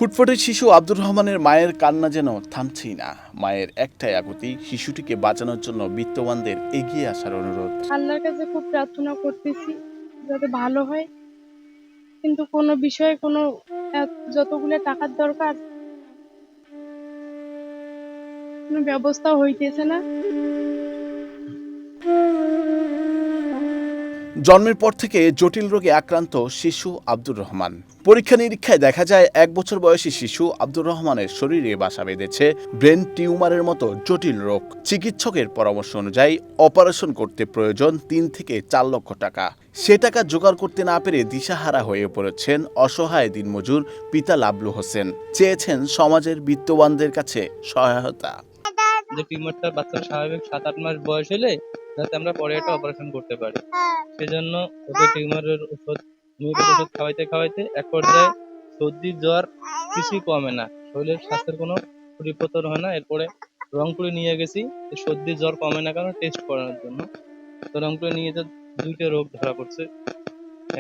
ফুটফুটে শিশু আব্দুর রহমানের মায়ের কান্না যেন থামছেই না। মায়ের একটাই আকুতি, শিশুটিকে বাঁচানোর জন্য বিত্তবানদের এগিয়ে আসার অনুরোধ। আল্লাহর কাছে খুব প্রার্থনা করতেছি যাতে ভালো হয়, কিন্তু কোনো বিষয়ে যতগুলো টাকার দরকার কোনো ব্যবস্থা হইতেছে না। জন্মের পর থেকে জটিল রোগে আক্রান্ত শিশু আব্দুর রহমান। পরীক্ষা নিরীক্ষায় দেখা যায় 1 বছর বয়সী শিশু আব্দুর রহমানের শরীরে বাসা বেঁধেছে ব্রেন টিউমারের মতো জটিল রোগ। চিকিৎসকের পরামর্শ অনুযায়ী অপারেশন করতে প্রয়োজন 3 থেকে 4 লক্ষ টাকা। সে টাকা জোগাড় করতে না পেরে দিশাহারা হয়ে পড়েছেন অসহায় দিনমজুর পিতা লাবলু হোসেন। চেয়েছেন সমাজের বিত্তবানদের কাছে সহায়তা। যে টিউমারটা বাচ্চার স্বাভাবিক 7-8 মাস বয়স হলে যাতে আমরা পরে একটা অপারেশন করতে পারি, সেজন্য ওকে টিউমারের ওষুধ, হোমিওপ্যাথি ওষুধ খাওয়াইতে খাওয়াইতে এক পর্যায়ে সর্দি জ্বর কিছুই কমে না, শরীরের স্বাস্থ্যের কোনো পরিবর্তন হয় না। এরপরে রংপুরে নিয়ে গেছি, সর্দি জ্বর কমে না কারণ টেস্ট করানোর জন্য। তো রংপুরে নিয়ে যে 2টা রোগ ধরা পড়ছে,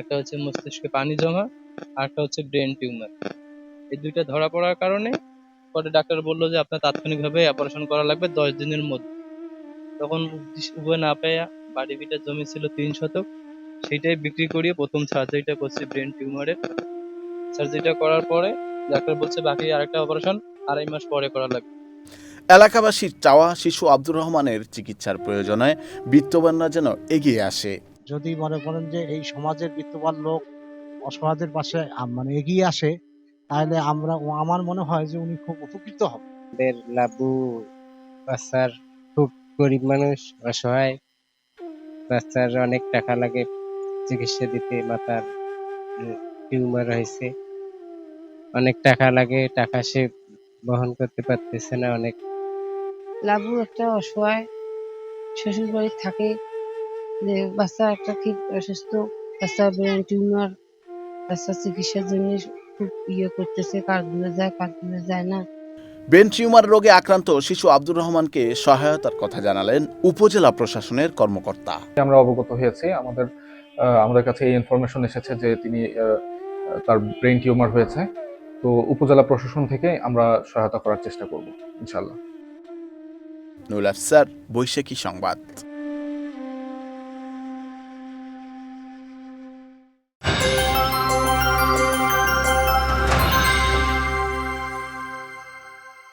একটা হচ্ছে মস্তিষ্কে পানি জমা আর একটা হচ্ছে ব্রেন টিউমার। এই 2টা ধরা পড়ার কারণে পরে ডাক্তার বললো যে আপনার তাৎক্ষণিকভাবে অপারেশন করা লাগবে 10 দিনের মধ্যে। তখন উপায় না পেয়ে বাড়ি ভিটার জমি ছিল 3 শতক, সেইটাই বিক্রি করিয়ে প্রথম সার্জারিটা করছি ব্রেন টিউমারের। সার্জারিটা করার পরে ডাক্তার বলছে বাকি আরেকটা অপারেশন 2.5 মাস পরে করা লাগবে। এলাকাবাসীর চাওয়া, শিশু আব্দুর রহমানের চিকিৎসার প্রয়োজনে বিত্তবানরা যেন এগিয়ে আসে। যদি মনে করেন যে এই সমাজের বিত্তবান লোক অসহায়দের পাশে এগিয়ে আসে, তাহলে আমার মনে হয় যে উনি খুব উপকৃত হবে। আমাদের লাবু বাচ্চার খুব গরিব মানুষ, অসহায়, বাচ্চার অনেক টাকা লাগে চিকিৎসা দিতে, মাথার টিউমার হয়েছে, অনেক টাকা লাগে, টাকা সে বহন করতে পারতেছে না। অনেক লাবু একটা অসহায়, শ্বশুর বাড়ি থাকে, যে বাচ্চা একটা ঠিক অসুস্থ, বাচ্চা ব্রেন টিউমার, বাচ্চা চিকিৎসার জন্য খুব করতেছে, কাজগুলো যায় না। ব্রেন টিউমার রোগে আক্রান্ত শিশু আব্দুর রহমানকে সহায়তার কথা জানালেন উপজেলা প্রশাসনের কর্মকর্তা। আমরা অবগত হয়েছি, আমাদের কাছে এই ইনফরমেশন এসেছে যে তিনি তার ব্রেন টিউমার হয়েছে। তো উপজেলা প্রশাসন থেকে আমরা সহায়তা করার চেষ্টা করব ইনশাআল্লাহ। নুরুল আফসার, বৈশাখী সংবাদ।